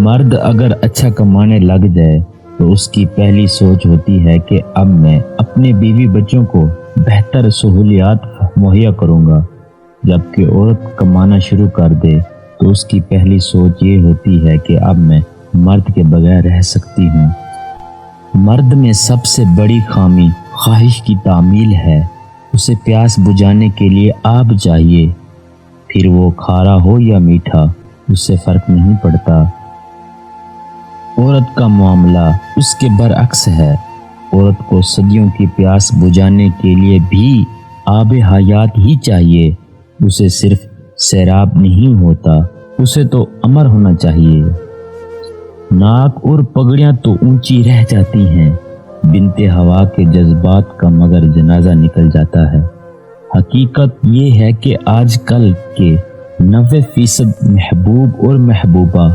مرد اگر اچھا کمانے لگ جائے تو اس کی پہلی سوچ ہوتی ہے کہ اب میں اپنے بیوی بچوں کو بہتر سہولیات مہیا کروں گا، جبکہ عورت کمانا شروع کر دے تو اس کی پہلی سوچ یہ ہوتی ہے کہ اب میں مرد کے بغیر رہ سکتی ہوں۔ مرد میں سب سے بڑی خامی خواہش کی تعمیل ہے۔ اسے پیاس بجھانے کے لیے آب چاہیے، پھر وہ کھارا ہو یا میٹھا، اس سے فرق نہیں پڑتا۔ عورت کا معاملہ اس کے برعکس ہے۔ عورت کو صدیوں کی پیاس بجھانے کے لیے بھی آب حیات ہی چاہیے۔ اسے صرف سیراب نہیں ہوتا، اسے تو امر ہونا چاہیے۔ ناک اور پگڑیاں تو اونچی رہ جاتی ہیں، بنت ہوا کے جذبات کا مگر جنازہ نکل جاتا ہے۔ حقیقت یہ ہے کہ آج کل کے 90% محبوب اور محبوبہ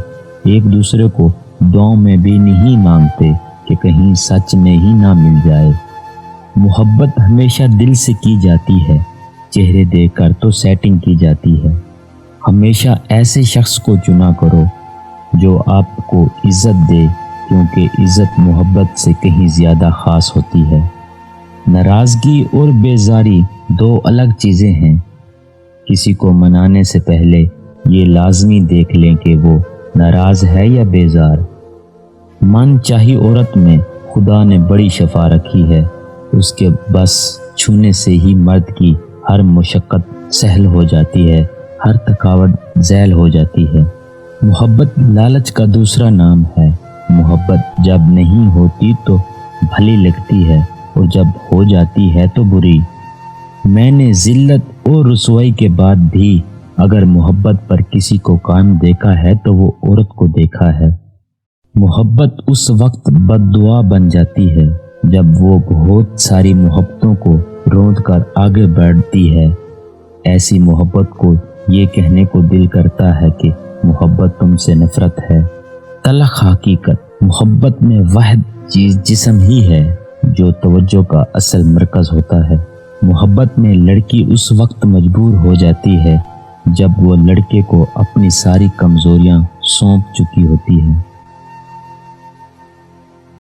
ایک دوسرے کو دعاؤں میں بھی نہیں مانگتے کہ کہیں سچ میں ہی نہ مل جائے۔ محبت ہمیشہ دل سے کی جاتی ہے، چہرے دیکھ کر تو سیٹنگ کی جاتی ہے۔ ہمیشہ ایسے شخص کو چنا کرو جو آپ کو عزت دے، کیونکہ عزت محبت سے کہیں زیادہ خاص ہوتی ہے۔ ناراضگی اور بیزاری دو الگ چیزیں ہیں۔ کسی کو منانے سے پہلے یہ لازمی دیکھ لیں کہ وہ ناراض ہے یا بیزار۔ من چاہی عورت میں خدا نے بڑی شفا رکھی ہے، اس کے بس چھونے سے ہی مرد کی ہر مشقت سہل ہو جاتی ہے، ہر تھکاوٹ ذیل ہو جاتی ہے۔ محبت لالچ کا دوسرا نام ہے۔ محبت جب نہیں ہوتی تو بھلی لگتی ہے اور جب ہو جاتی ہے تو بری۔ میں نے ذلت اور رسوائی کے بعد بھی اگر محبت پر کسی کو قائم دیکھا ہے تو وہ عورت کو دیکھا ہے۔ محبت اس وقت بد دعا بن جاتی ہے جب وہ بہت ساری محبتوں کو روند کر آگے بڑھتی ہے۔ ایسی محبت کو یہ کہنے کو دل کرتا ہے کہ محبت تم سے نفرت ہے۔ تلخ حقیقت، محبت میں واحد چیز جسم ہی ہے جو توجہ کا اصل مرکز ہوتا ہے۔ محبت میں لڑکی اس وقت مجبور ہو جاتی ہے جب وہ لڑکے کو اپنی ساری کمزوریاں سونپ چکی ہوتی ہے۔